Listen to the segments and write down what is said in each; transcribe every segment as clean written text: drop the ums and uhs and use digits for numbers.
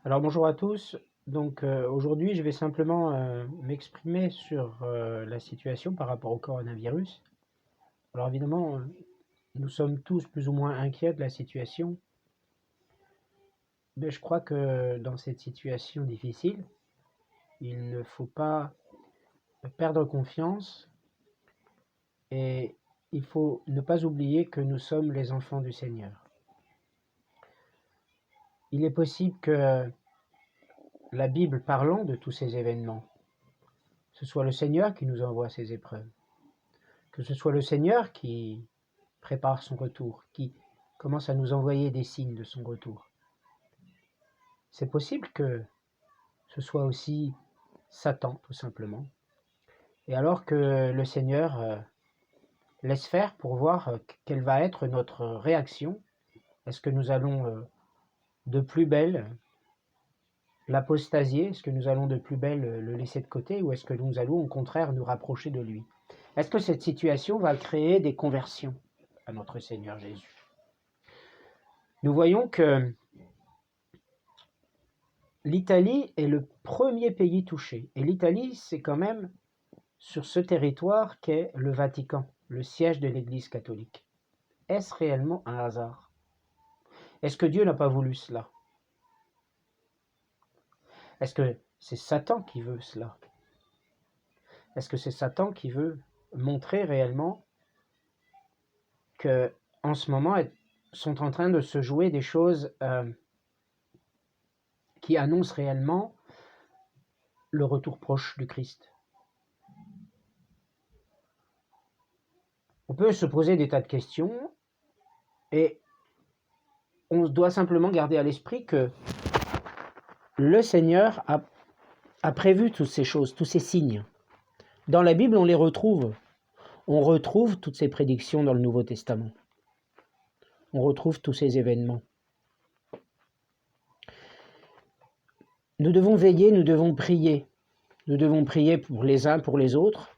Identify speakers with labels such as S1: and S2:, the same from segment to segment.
S1: Alors bonjour à tous. Aujourd'hui, je vais simplement m'exprimer sur la situation par rapport au coronavirus. Alors évidemment, nous sommes tous plus ou moins inquiets de la situation, mais je crois que dans cette situation difficile, il ne faut pas perdre confiance et il faut ne pas oublier que nous sommes les enfants du Seigneur. Il est possible que la Bible parlant de tous ces événements, ce soit le Seigneur qui nous envoie ces épreuves, que ce soit le Seigneur qui prépare son retour, qui commence à nous envoyer des signes de son retour. C'est possible que ce soit aussi Satan, tout simplement. Et alors que le Seigneur laisse faire pour voir quelle va être notre réaction, est-ce que nous allons de plus belle l'apostasier, est-ce que nous allons de plus belle le laisser de côté, ou est-ce que nous allons au contraire nous rapprocher de lui? Est-ce que cette situation va créer des conversions à notre Seigneur Jésus? Nous voyons que l'Italie est le premier pays touché. Et l'Italie, c'est quand même sur ce territoire qu'est le Vatican, le siège de l'Église catholique. Est-ce réellement un hasard? Est-ce que Dieu n'a pas voulu cela? Est-ce que c'est Satan qui veut cela? Est-ce que c'est Satan qui veut montrer réellement que, en ce moment, sont en train de se jouer des choses qui annoncent réellement le retour proche du Christ? On peut se poser des tas de questions et on doit simplement garder à l'esprit que le Seigneur a prévu toutes ces choses, tous ces signes. Dans la Bible, on les retrouve. On retrouve toutes ces prédictions dans le Nouveau Testament. On retrouve tous ces événements. Nous devons veiller, nous devons prier. Nous devons prier pour les uns, pour les autres.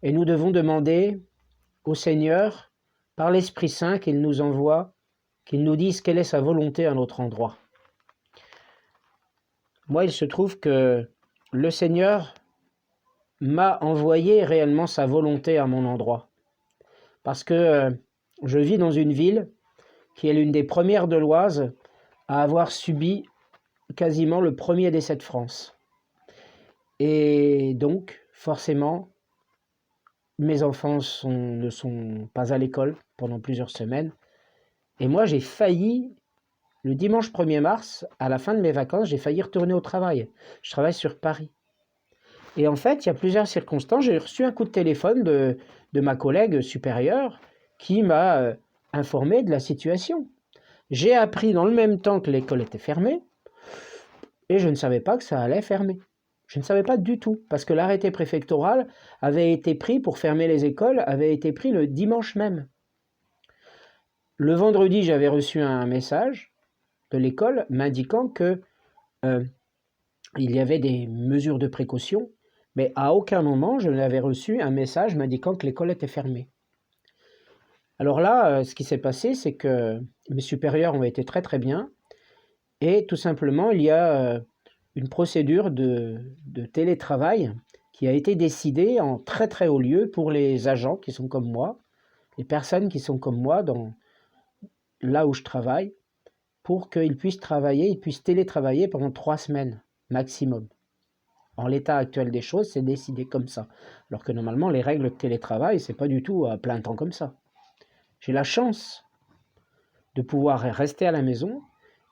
S1: Et nous devons demander au Seigneur, par l'Esprit Saint, qu'il nous envoie, qu'il nous dise quelle est sa volonté à notre endroit. Moi, il se trouve que le Seigneur m'a envoyé réellement sa volonté à mon endroit. Parce que je vis dans une ville qui est l'une des premières de l'Oise à avoir subi quasiment le premier décès de France. Et donc, forcément, mes enfants ne sont pas à l'école pendant plusieurs semaines. Et moi, j'ai failli, le dimanche 1er mars, à la fin de mes vacances, j'ai failli retourner au travail. Je travaille sur Paris. Et en fait, il y a plusieurs circonstances. J'ai reçu un coup de téléphone de ma collègue supérieure qui m'a informé de la situation. J'ai appris dans le même temps que l'école était fermée et je ne savais pas que ça allait fermer. Je ne savais pas du tout parce que l'arrêté préfectoral avait été pris pour fermer les écoles, avait été pris le dimanche même. Le vendredi, j'avais reçu un message de l'école m'indiquant que il y avait des mesures de précaution, mais à aucun moment je n'avais reçu un message m'indiquant que l'école était fermée. Alors là, ce qui s'est passé, c'est que mes supérieurs ont été très très bien, et tout simplement, il y a une procédure de télétravail qui a été décidée en très très haut lieu pour les agents qui sont comme moi, les personnes qui sont comme moi là où je travaille, pour qu'ils puissent travailler, ils puissent télétravailler pendant 3 semaines maximum. En l'état actuel des choses, c'est décidé comme ça. Alors que normalement, les règles de télétravail, c'est pas du tout à plein temps comme ça. J'ai la chance de pouvoir rester à la maison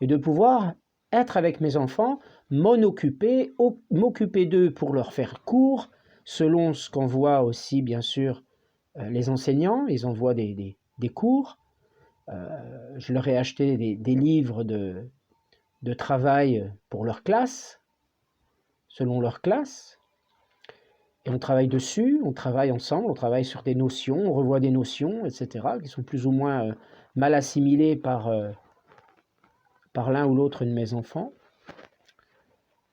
S1: et de pouvoir être avec mes enfants, m'en occuper, m'occuper d'eux pour leur faire cours, selon ce qu'envoient aussi, bien sûr, les enseignants. Ils envoient des cours. Je leur ai acheté des livres de travail pour leur classe, selon leur classe. Et on travaille dessus, on travaille ensemble, on travaille sur des notions, on revoit des notions, etc., qui sont plus ou moins mal assimilées par l'un ou l'autre de mes enfants.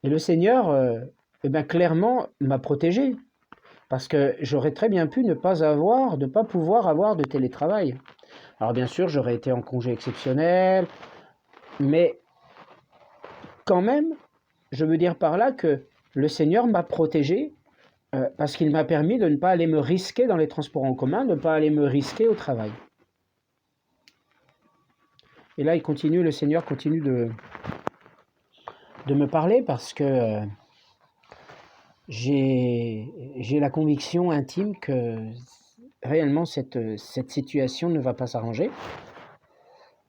S1: Et le Seigneur, clairement, m'a protégé, parce que j'aurais très bien pu ne pas pouvoir avoir de télétravail. Alors bien sûr, j'aurais été en congé exceptionnel, mais quand même, je veux dire par là que le Seigneur m'a protégé parce qu'il m'a permis de ne pas aller me risquer dans les transports en commun, de ne pas aller me risquer au travail. Et là, le Seigneur continue de me parler parce que j'ai la conviction intime que réellement cette situation ne va pas s'arranger,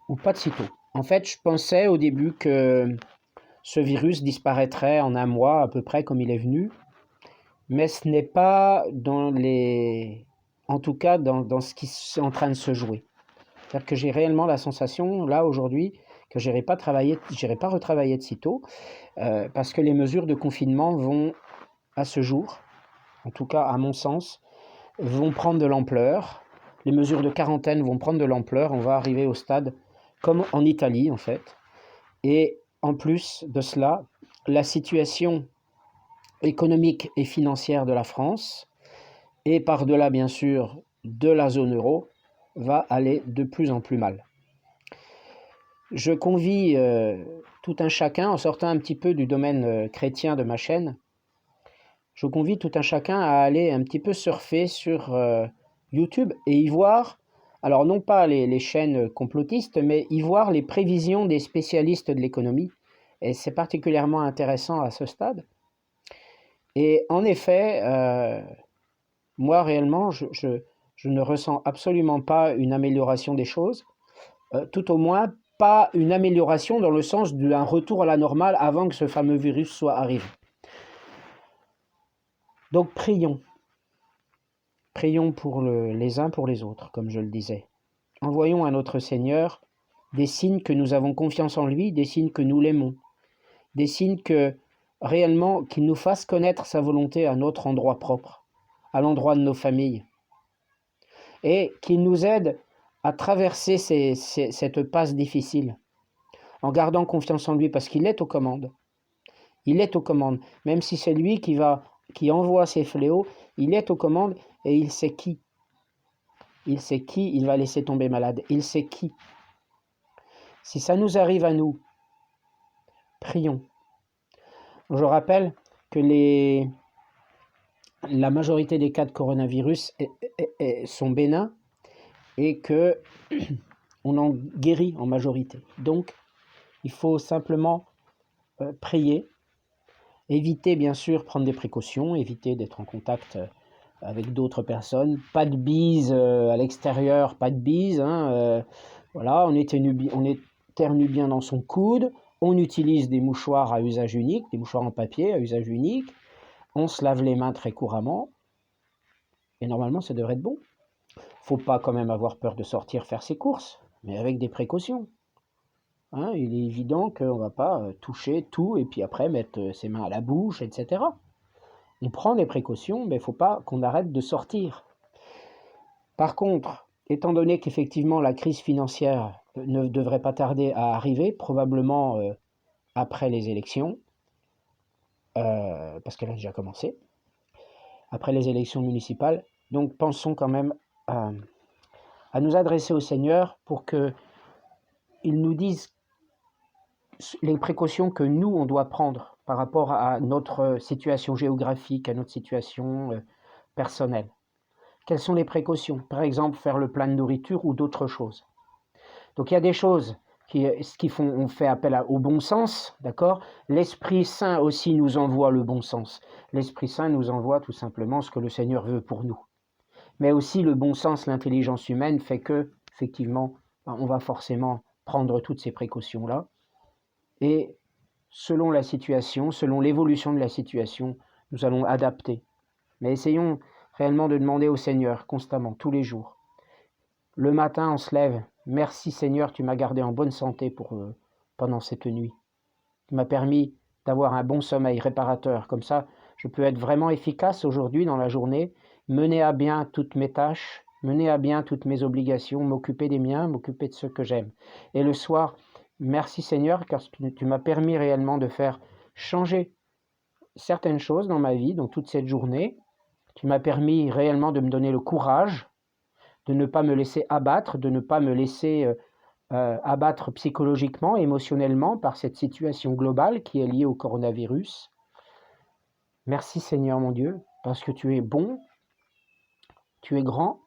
S1: ou pas de sitôt. En fait, je pensais au début que ce virus disparaîtrait en un mois à peu près comme il est venu, mais ce n'est pas en tout cas dans ce qui est en train de se jouer. C'est-à-dire que j'ai réellement la sensation, là, aujourd'hui, que je n'irai pas retravailler de sitôt, parce que les mesures de confinement vont, à ce jour, en tout cas à mon sens, vont prendre de l'ampleur. Les mesures de quarantaine vont prendre de l'ampleur. On va arriver au stade comme en Italie, en fait. Et en plus de cela, la situation économique et financière de la France, et par-delà, bien sûr, de la zone euro, va aller de plus en plus mal. Je convie tout un chacun, en sortant un petit peu du domaine chrétien de ma chaîne, je convie tout un chacun à aller un petit peu surfer sur YouTube et y voir, alors non pas les chaînes complotistes, mais y voir les prévisions des spécialistes de l'économie. Et c'est particulièrement intéressant à ce stade. Et en effet, moi réellement, je ne ressens absolument pas une amélioration des choses, tout au moins pas une amélioration dans le sens d'un retour à la normale avant que ce fameux virus soit arrivé. Donc prions. Prions pour les uns pour les autres, comme je le disais. Envoyons à notre Seigneur des signes que nous avons confiance en lui, des signes que nous l'aimons, des signes que réellement qu'il nous fasse connaître sa volonté à notre endroit propre, à l'endroit de nos familles, et qu'il nous aide à traverser cette passe difficile, en gardant confiance en lui, parce qu'il est aux commandes. Il est aux commandes, même si c'est lui qui envoie ses fléaux, il est aux commandes et il sait qui. Il sait qui il va laisser tomber malade. Il sait qui. Si ça nous arrive à nous, prions. Je rappelle que la majorité des cas de coronavirus sont bénins et que on en guérit en majorité. Donc, il faut simplement prier, éviter bien sûr, prendre des précautions, éviter d'être en contact avec d'autres personnes, pas de bise à l'extérieur, pas de bise, voilà, on éternue bien dans son coude, on utilise des mouchoirs à usage unique, des mouchoirs en papier à usage unique, on se lave les mains très couramment, et normalement ça devrait être bon. Faut pas quand même avoir peur de sortir faire ses courses, mais avec des précautions. Il est évident qu'on ne va pas toucher tout et puis après mettre ses mains à la bouche, etc. On prend des précautions, mais il ne faut pas qu'on arrête de sortir. Par contre, étant donné qu'effectivement la crise financière ne devrait pas tarder à arriver, probablement après les élections, parce qu'elle a déjà commencé, après les élections municipales, donc pensons quand même à nous adresser au Seigneur pour qu'il nous dise les précautions que nous, on doit prendre par rapport à notre situation géographique, à notre situation personnelle. Quelles sont les précautions? Par exemple, faire le plein de nourriture ou d'autres choses. Donc il y a des choses on fait appel au bon sens, d'accord? L'Esprit Saint aussi nous envoie le bon sens. L'Esprit Saint nous envoie tout simplement ce que le Seigneur veut pour nous. Mais aussi le bon sens, l'intelligence humaine fait que, effectivement, on va forcément prendre toutes ces précautions-là. Et selon la situation, selon l'évolution de la situation, nous allons adapter. Mais essayons réellement de demander au Seigneur constamment, tous les jours. Le matin, on se lève. Merci Seigneur, tu m'as gardé en bonne santé pendant cette nuit. Tu m'as permis d'avoir un bon sommeil réparateur. Comme ça, je peux être vraiment efficace aujourd'hui dans la journée, mener à bien toutes mes tâches, mener à bien toutes mes obligations, m'occuper des miens, m'occuper de ceux que j'aime. Et le soir, merci Seigneur, car tu m'as permis réellement de faire changer certaines choses dans ma vie, dans toute cette journée. Tu m'as permis réellement de me donner le courage de ne pas me laisser abattre, de ne pas me laisser abattre psychologiquement, émotionnellement par cette situation globale qui est liée au coronavirus. Merci Seigneur mon Dieu, parce que tu es bon, tu es grand.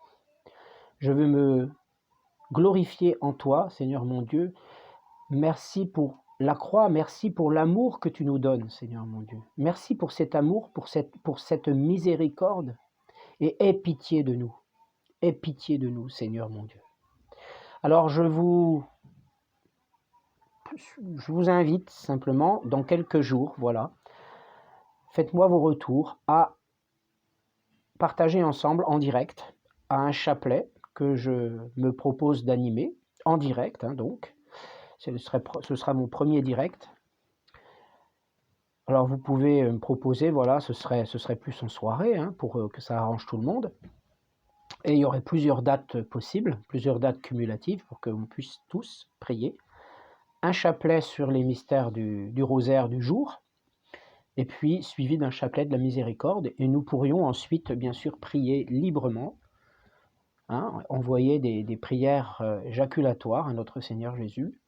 S1: Je veux me glorifier en toi, Seigneur mon Dieu. Merci pour la croix, merci pour l'amour que tu nous donnes, Seigneur mon Dieu. Merci pour cet amour, pour cette miséricorde. Et aie pitié de nous. Aie pitié de nous, Seigneur mon Dieu. Alors je vous invite simplement, dans quelques jours, voilà, faites-moi vos retours à partager ensemble en direct à un chapelet que je me propose d'animer en direct, hein, donc. Ce sera mon premier direct. Alors vous pouvez me proposer, voilà, ce serait plus en soirée, hein, pour que ça arrange tout le monde. Et il y aurait plusieurs dates possibles, plusieurs dates cumulatives pour qu'on puisse tous prier. Un chapelet sur les mystères du rosaire du jour, et puis suivi d'un chapelet de la miséricorde. Et nous pourrions ensuite, bien sûr, prier librement, hein, envoyer des prières éjaculatoires à notre Seigneur Jésus,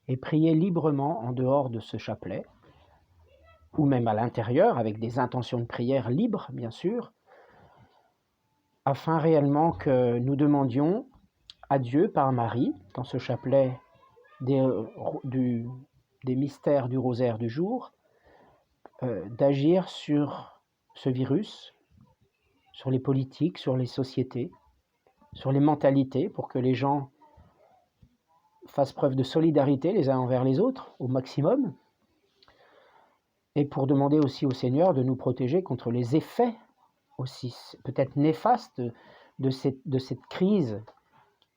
S1: et prier librement en dehors de ce chapelet, ou même à l'intérieur, avec des intentions de prière libres, bien sûr, afin réellement que nous demandions à Dieu par Marie, dans ce chapelet des mystères du rosaire du jour, d'agir sur ce virus, sur les politiques, sur les sociétés, sur les mentalités, pour que les gens fassent preuve de solidarité les uns envers les autres au maximum, et pour demander aussi au Seigneur de nous protéger contre les effets aussi peut-être néfastes de cette crise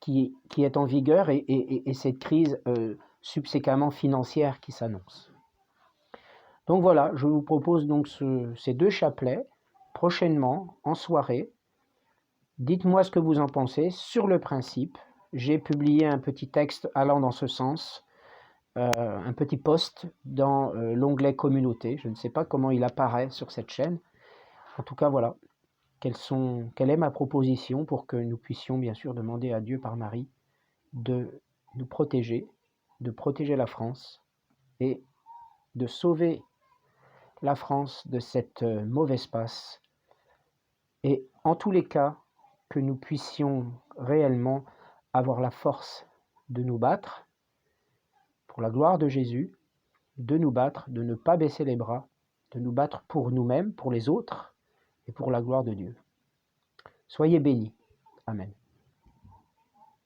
S1: qui est en vigueur et cette crise subséquemment financière qui s'annonce. Donc voilà, je vous propose donc ces deux chapelets prochainement en soirée. Dites-moi ce que vous en pensez sur le principe. J'ai publié un petit texte allant dans ce sens, un petit post dans l'onglet communauté. Je ne sais pas comment il apparaît sur cette chaîne. En tout cas, voilà. Quelle est ma proposition pour que nous puissions bien sûr demander à Dieu par Marie de nous protéger, de protéger la France et de sauver la France de cette mauvaise passe. Et en tous les cas, que nous puissions réellement avoir la force de nous battre pour la gloire de Jésus, de nous battre, de ne pas baisser les bras, de nous battre pour nous-mêmes, pour les autres et pour la gloire de Dieu. Soyez bénis. Amen.